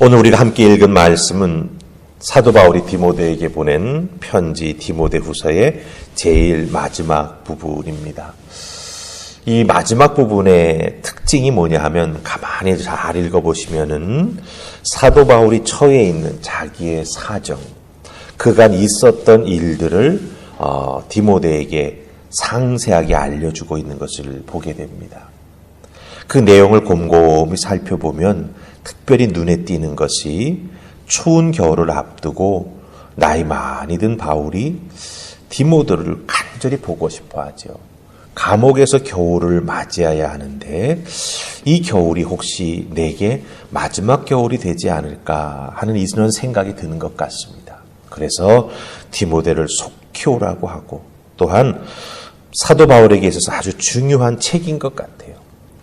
오늘 우리가 함께 읽은 말씀은 사도 바울이 디모데에게 보낸 편지 디모데후서의 제일 마지막 부분입니다. 이 마지막 부분의 특징이 뭐냐 하면 가만히 잘 읽어보시면은 사도 바울이 처해 있는 자기의 사정, 그간 있었던 일들을 디모데에게 상세하게 알려주고 있는 것을 보게 됩니다. 그 내용을 곰곰이 살펴보면 특별히 눈에 띄는 것이 추운 겨울을 앞두고 나이 많이 든 바울이 디모데를 간절히 보고 싶어 하죠. 감옥에서 겨울을 맞이해야 하는데 이 겨울이 혹시 내게 마지막 겨울이 되지 않을까 하는 이런 생각이 드는 것 같습니다. 그래서 디모데를 속히 오라고 하고, 또한 사도 바울에게 있어서 아주 중요한 책인 것 같아요.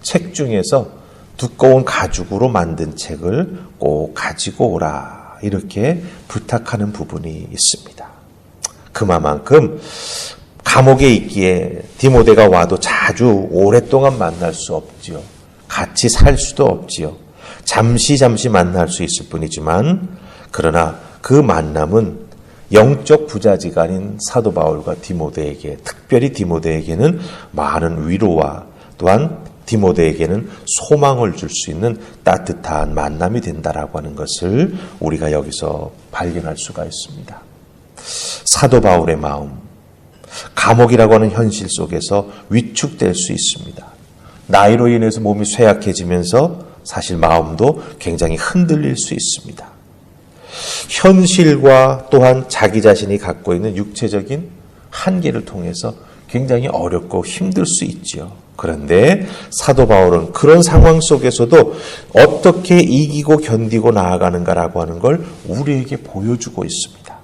책 중에서 두꺼운 가죽으로 만든 책을 꼭 가지고 오라, 이렇게 부탁하는 부분이 있습니다. 그만큼 감옥에 있기에 디모데가 와도 자주 오랫동안 만날 수 없지요. 같이 살 수도 없지요. 잠시 만날 수 있을 뿐이지만, 그러나 그 만남은 영적 부자지간인 사도 바울과 디모데에게, 특별히 디모데에게는 많은 위로와 또한 디모데에게는 소망을 줄 수 있는 따뜻한 만남이 된다라고 하는 것을 우리가 여기서 발견할 수가 있습니다. 사도 바울의 마음, 감옥이라고 하는 현실 속에서 위축될 수 있습니다. 나이로 인해서 몸이 쇠약해지면서 사실 마음도 굉장히 흔들릴 수 있습니다. 현실과 또한 자기 자신이 갖고 있는 육체적인 한계를 통해서 굉장히 어렵고 힘들 수 있지요. 그런데 사도 바울은 그런 상황 속에서도 어떻게 이기고 견디고 나아가는가라고 하는 걸 우리에게 보여주고 있습니다.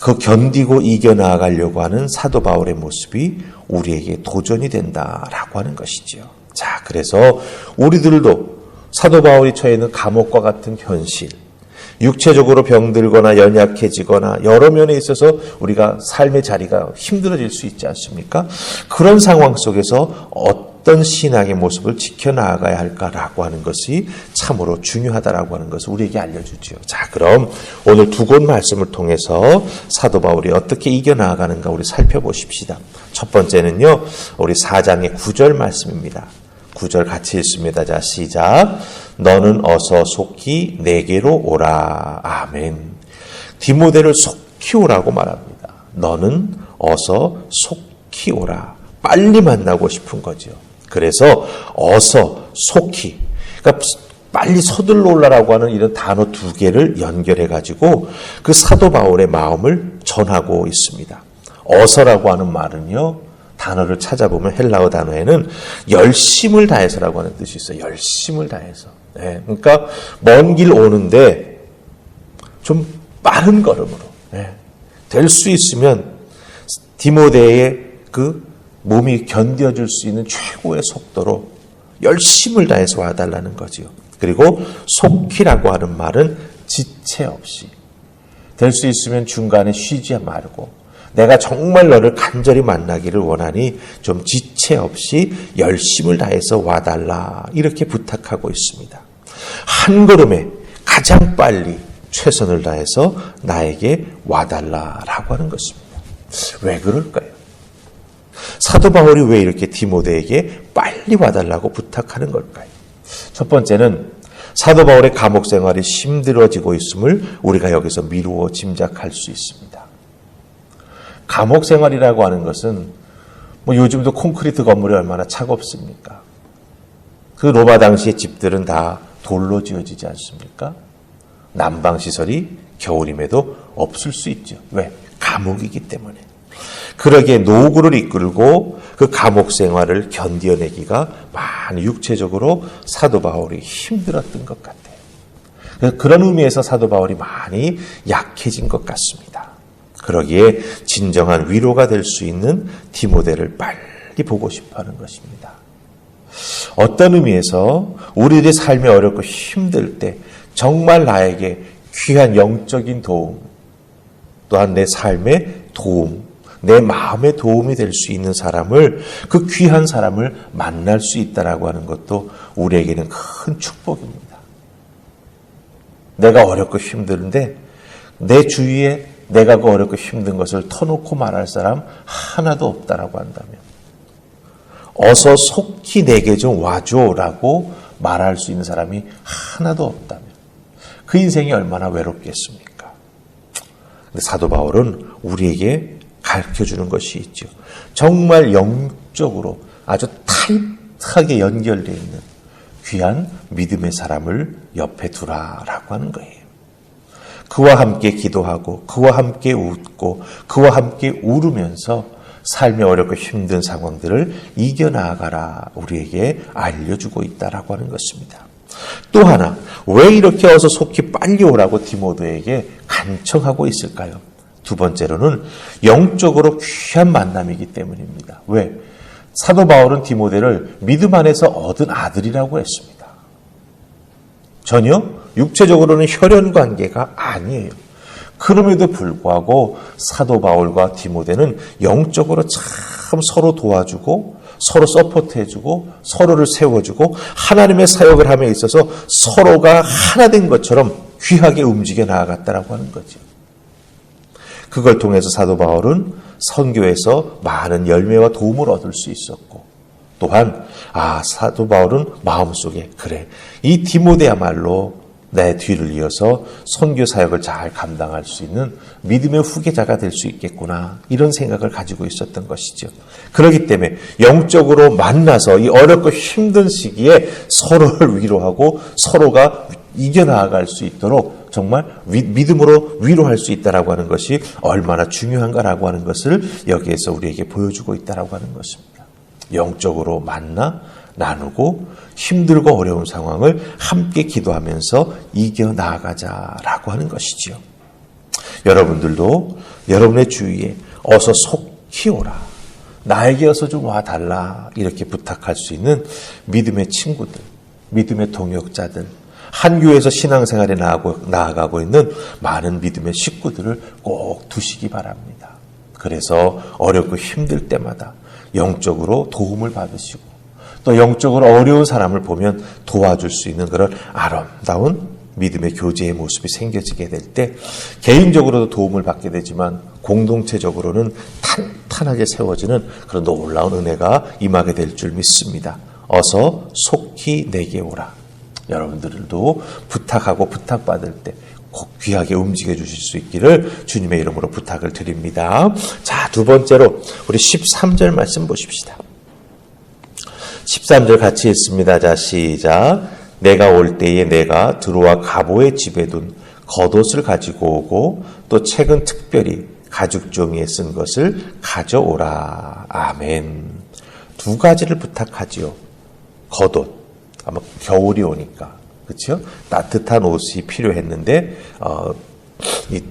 그 견디고 이겨나가려고 하는 사도 바울의 모습이 우리에게 도전이 된다라고 하는 것이지요. 자, 그래서 우리들도 사도 바울이 처해 있는 감옥과 같은 현실, 육체적으로 병들거나 연약해지거나 여러 면에 있어서 우리가 삶의 자리가 힘들어질 수 있지 않습니까? 그런 상황 속에서 어떤 신앙의 모습을 지켜나가야 할까라고 하는 것이 참으로 중요하다라고 하는 것을 우리에게 알려주죠. 자, 그럼 오늘 두 곳 말씀을 통해서 사도 바울이 어떻게 이겨나가는가 우리 살펴보십시다. 첫 번째는요, 우리 4장의 9절 말씀입니다. 9절 같이 읽습니다. 자, 시작. 너는 어서 속히 내게로 오라. 아멘. 디모데를 속히 오라고 말합니다. 너는 어서 속히 오라. 빨리 만나고 싶은 거죠. 그래서 어서 속히, 그러니까 빨리 서둘러 오라라고 하는 이런 단어 두 개를 연결해 가지고 그 사도 바울의 마음을 전하고 있습니다. 어서라고 하는 말은요, 단어를 찾아보면 헬라어 단어에는 열심을 다해서라고 하는 뜻이 있어요. 열심을 다해서. 네, 그러니까 먼 길 오는데 좀 빠른 걸음으로, 될 수 있으면 디모데의 그 몸이 견뎌줄 수 있는 최고의 속도로 열심을 다해서 와달라는 거지요. 그리고 속히라고 하는 말은 지체 없이, 될 수 있으면 중간에 쉬지 말고, 내가 정말 너를 간절히 만나기를 원하니 좀 지체 없이 열심을 다해서 와달라, 이렇게 부탁하고 있습니다. 한 걸음에 가장 빨리 최선을 다해서 나에게 와달라라고 하는 것입니다. 왜 그럴까요? 사도 바울이 왜 이렇게 디모데에게 빨리 와달라고 부탁하는 걸까요? 첫 번째는 사도 바울의 감옥 생활이 힘들어지고 있음을 우리가 여기서 미루어 짐작할 수 있습니다. 감옥 생활이라고 하는 것은 요즘도 콘크리트 건물이 얼마나 차갑습니까? 그 로마 당시의 집들은 다 돌로 지어지지 않습니까? 난방시설이 겨울임에도 없을 수 있죠. 왜? 감옥이기 때문에. 그러기에 노구를 이끌고 그 감옥 생활을 견뎌내기가 많이 육체적으로 사도 바울이 힘들었던 것 같아요. 그런 의미에서 사도 바울이 많이 약해진 것 같습니다. 그러기에 진정한 위로가 될 수 있는 디모데를 빨리 보고 싶어하는 것입니다. 어떤 의미에서 우리들의 삶이 어렵고 힘들 때 정말 나에게 귀한 영적인 도움, 또한 내 삶의 도움, 내 마음의 도움이 될 수 있는 사람을, 그 귀한 사람을 만날 수 있다라고 하는 것도 우리에게는 큰 축복입니다. 내가 어렵고 힘든데 내 주위에 내가 그 어렵고 힘든 것을 터놓고 말할 사람 하나도 없다라고 한다면, 어서 속히 내게 좀 와줘라고 말할 수 있는 사람이 하나도 없다면 그 인생이 얼마나 외롭겠습니까? 근데 사도 바울은 우리에게 가르쳐주는 것이 있죠. 정말 영적으로 아주 타이트하게 연결되어 있는 귀한 믿음의 사람을 옆에 두라라고 하는 거예요. 그와 함께 기도하고 그와 함께 웃고 그와 함께 울으면서 삶의 어렵고 힘든 상황들을 이겨나가라 우리에게 알려주고 있다라고 하는 것입니다. 또 하나, 왜 이렇게 어서 속히 빨리 오라고 디모데에게 간청하고 있을까요? 두 번째로는 영적으로 귀한 만남이기 때문입니다. 왜? 사도 바울은 디모데를 믿음 안에서 얻은 아들이라고 했습니다. 전혀 육체적으로는 혈연 관계가 아니에요. 그럼에도 불구하고 사도 바울과 디모데는 영적으로 참 서로 도와주고 서로 서포트해주고 서로를 세워주고 하나님의 사역을 함에 있어서 서로가 하나 된 것처럼 귀하게 움직여 나아갔다라고 하는 거죠. 그걸 통해서 사도 바울은 선교에서 많은 열매와 도움을 얻을 수 있었고, 또한 사도 바울은 마음속에 그래, 이 디모데야말로 내 뒤를 이어서 선교 사역을 잘 감당할 수 있는 믿음의 후계자가 될 수 있겠구나, 이런 생각을 가지고 있었던 것이죠. 그렇기 때문에 영적으로 만나서 이 어렵고 힘든 시기에 서로를 위로하고 서로가 이겨나갈 수 있도록 정말 믿음으로 위로할 수 있다라고 하는 것이 얼마나 중요한가라고 하는 것을 여기에서 우리에게 보여주고 있다라고 하는 것입니다. 영적으로 만나 나누고 힘들고 어려운 상황을 함께 기도하면서 이겨나가자라고 하는 것이지요. 여러분들도 여러분의 주위에 어서 속히 오라, 나에게 어서 좀 와달라, 이렇게 부탁할 수 있는 믿음의 친구들, 믿음의 동역자들, 한 교회에서 신앙생활에 나아가고 있는 많은 믿음의 식구들을 꼭 두시기 바랍니다. 그래서 어렵고 힘들 때마다 영적으로 도움을 받으시고 또 영적으로 어려운 사람을 보면 도와줄 수 있는 그런 아름다운 믿음의 교제의 모습이 생겨지게 될 때 개인적으로도 도움을 받게 되지만 공동체적으로는 탄탄하게 세워지는 그런 놀라운 은혜가 임하게 될 줄 믿습니다. 어서 속히 내게 오라. 여러분들도 부탁하고 부탁받을 때 꼭 귀하게 움직여 주실 수 있기를 주님의 이름으로 부탁을 드립니다. 자, 두 번째로 우리 13절 말씀 보십시다. 13절 같이 읽습니다. 자, 시작. 내가 올 때에 내가 드로아 가보의 집에 둔 겉옷을 가지고 오고 또 책은 특별히 가죽 종이에 쓴 것을 가져오라. 아멘. 두 가지를 부탁하지요. 겉옷. 아마 겨울이 오니까, 그렇죠? 따뜻한 옷이 필요했는데 이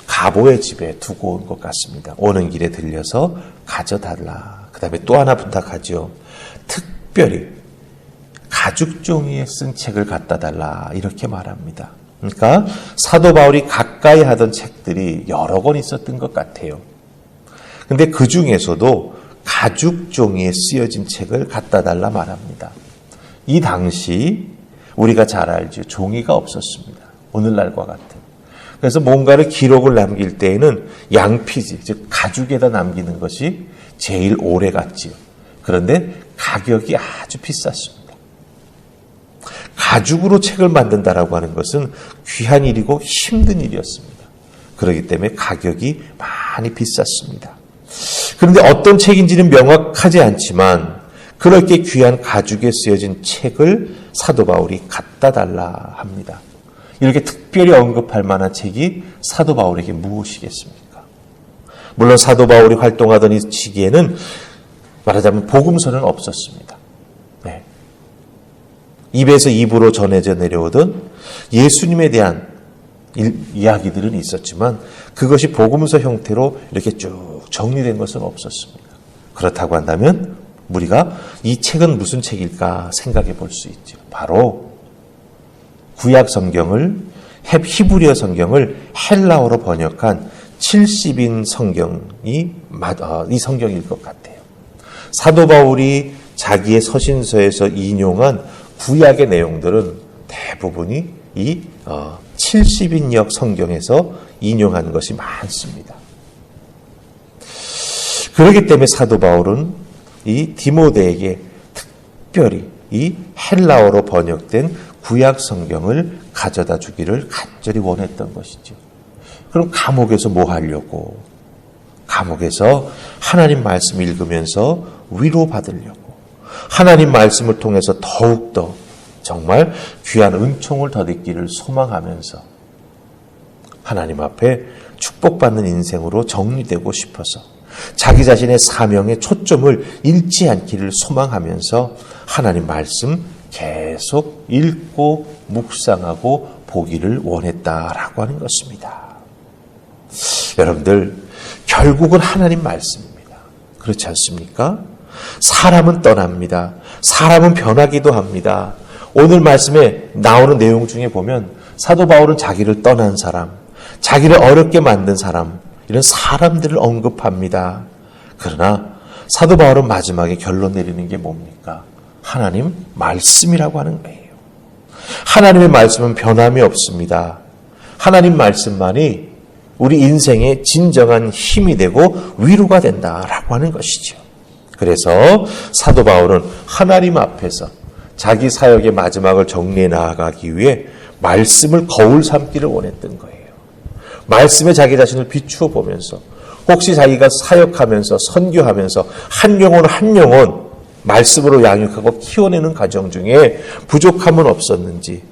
가보의 집에 두고 온 것 같습니다. 오는 길에 들려서 가져달라. 그 다음에 또 하나 부탁하죠. 특별히 가죽 종이에 쓴 책을 갖다 달라, 이렇게 말합니다. 그러니까 사도 바울이 가까이 하던 책들이 여러 권 있었던 것 같아요. 근데 그 중에서도 가죽 종이에 쓰여진 책을 갖다 달라 말합니다. 이 당시 우리가 잘 알죠. 종이가 없었습니다. 오늘날과 같은. 그래서 뭔가를 기록을 남길 때에는 양피지, 즉 가죽에다 남기는 것이 제일 오래 갔지요. 그런데 가격이 아주 비쌌습니다. 가죽으로 책을 만든다라고 하는 것은 귀한 일이고 힘든 일이었습니다. 그렇기 때문에 가격이 많이 비쌌습니다. 그런데 어떤 책인지는 명확하지 않지만 그렇게 귀한 가죽에 쓰여진 책을 사도 바울이 갖다 달라 합니다. 이렇게 특별히 언급할 만한 책이 사도 바울에게 무엇이겠습니까? 물론 사도 바울이 활동하던 이 시기에는 말하자면 복음서는 없었습니다. 네. 입에서 입으로 전해져 내려오던 예수님에 대한 이야기들은 있었지만 그것이 복음서 형태로 이렇게 쭉 정리된 것은 없었습니다. 그렇다고 한다면 우리가 이 책은 무슨 책일까 생각해 볼 수 있죠. 바로 구약 성경을, 히브리어 성경을 헬라어로 번역한 70인 성경이 이 성경일 것 같아요. 사도 바울이 자기의 서신서에서 인용한 구약의 내용들은 대부분이 이 70인역 성경에서 인용한 것이 많습니다. 그렇기 때문에 사도 바울은 이 디모데에게 특별히 이 헬라어로 번역된 구약 성경을 가져다 주기를 간절히 원했던 것이죠. 그럼 감옥에서 뭐 하려고? 감옥에서 하나님 말씀 읽으면서 위로받으려고, 하나님 말씀을 통해서 더욱더 정말 귀한 은총을 더듬기를 소망하면서 하나님 앞에 축복받는 인생으로 정리되고 싶어서 자기 자신의 사명의 초점을 잃지 않기를 소망하면서 하나님 말씀 계속 읽고 묵상하고 보기를 원했다라고 하는 것입니다. 여러분들, 결국은 하나님 말씀입니다. 그렇지 않습니까? 사람은 떠납니다. 사람은 변하기도 합니다. 오늘 말씀에 나오는 내용 중에 보면 사도 바울은 자기를 떠난 사람, 자기를 어렵게 만든 사람, 이런 사람들을 언급합니다. 그러나 사도 바울은 마지막에 결론 내리는 게 뭡니까? 하나님 말씀이라고 하는 거예요. 하나님의 말씀은 변함이 없습니다. 하나님 말씀만이 우리 인생의 진정한 힘이 되고 위로가 된다라고 하는 것이죠. 그래서 사도 바울은 하나님 앞에서 자기 사역의 마지막을 정리해 나아가기 위해 말씀을 거울 삼기를 원했던 거예요. 말씀에 자기 자신을 비추어 보면서 혹시 자기가 사역하면서 선교하면서 한 영혼 한 영혼 말씀으로 양육하고 키워내는 과정 중에 부족함은 없었는지,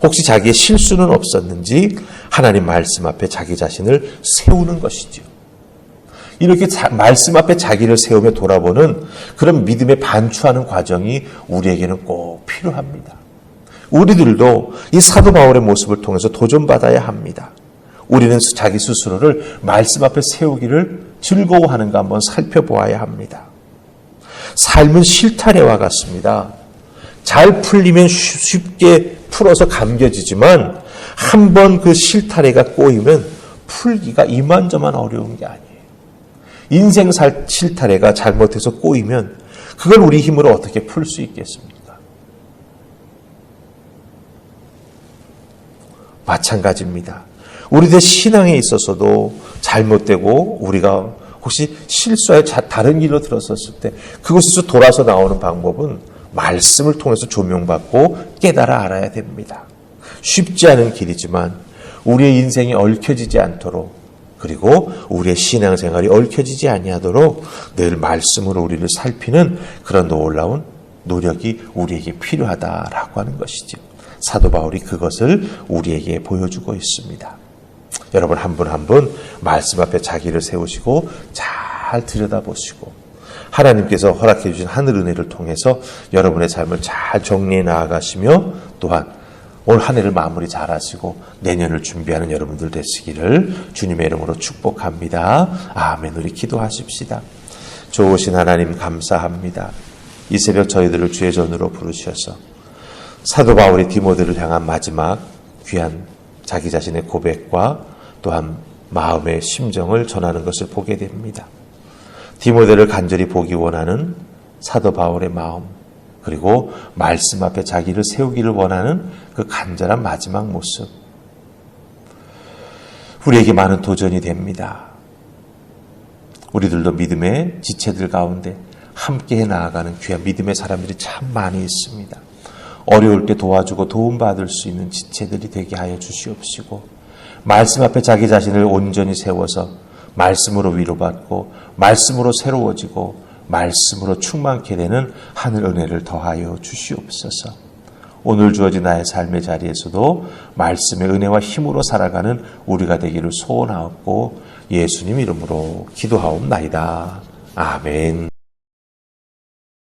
혹시 자기의 실수는 없었는지 하나님 말씀 앞에 자기 자신을 세우는 것이죠. 이렇게 말씀 앞에 자기를 세우며 돌아보는 그런 믿음에 반추하는 과정이 우리에게는 꼭 필요합니다. 우리들도 이 사도 바울의 모습을 통해서 도전받아야 합니다. 우리는 자기 스스로를 말씀 앞에 세우기를 즐거워하는가 한번 살펴보아야 합니다. 삶은 실타래와 같습니다. 잘 풀리면 쉽게 풀어서 감겨지지만 한번 그 실타래가 꼬이면 풀기가 이만저만 어려운 게 아니에요. 인생 실타래가 잘못해서 꼬이면 그걸 우리 힘으로 어떻게 풀 수 있겠습니까? 마찬가지입니다. 우리들 신앙에 있어서도 잘못되고 우리가 혹시 실수하여 다른 길로 들어섰을 때 그곳에서 돌아서 나오는 방법은 말씀을 통해서 조명받고 깨달아 알아야 됩니다. 쉽지 않은 길이지만 우리의 인생이 얽혀지지 않도록, 그리고 우리의 신앙생활이 얽혀지지 아니하도록 늘 말씀으로 우리를 살피는 그런 놀라운 노력이 우리에게 필요하다라고 하는 것이죠. 사도 바울이 그것을 우리에게 보여주고 있습니다. 여러분 한 분 한 분 말씀 앞에 자기를 세우시고 잘 들여다보시고 하나님께서 허락해 주신 하늘 은혜를 통해서 여러분의 삶을 잘 정리해 나아가시며 또한 올 한 해를 마무리 잘 하시고 내년을 준비하는 여러분들 되시기를 주님의 이름으로 축복합니다. 아멘. 우리 기도하십시다. 좋으신 하나님 감사합니다. 이 새벽 저희들을 주의 전으로 부르셔서 사도 바울이 디모데를 향한 마지막 귀한 자기 자신의 고백과 또한 마음의 심정을 전하는 것을 보게 됩니다. 디모데를 간절히 보기 원하는 사도 바울의 마음, 그리고 말씀 앞에 자기를 세우기를 원하는 그 간절한 마지막 모습, 우리에게 많은 도전이 됩니다. 우리들도 믿음의 지체들 가운데 함께 나아가는 귀한 믿음의 사람들이 참 많이 있습니다. 어려울 때 도와주고 도움받을 수 있는 지체들이 되게 하여 주시옵시고, 말씀 앞에 자기 자신을 온전히 세워서 말씀으로 위로받고 말씀으로 새로워지고 말씀으로 충만케 되는 하늘 은혜를 더하여 주시옵소서. 오늘 주어진 나의 삶의 자리에서도 말씀의 은혜와 힘으로 살아가는 우리가 되기를 소원하옵고 예수님 이름으로 기도하옵나이다. 아멘.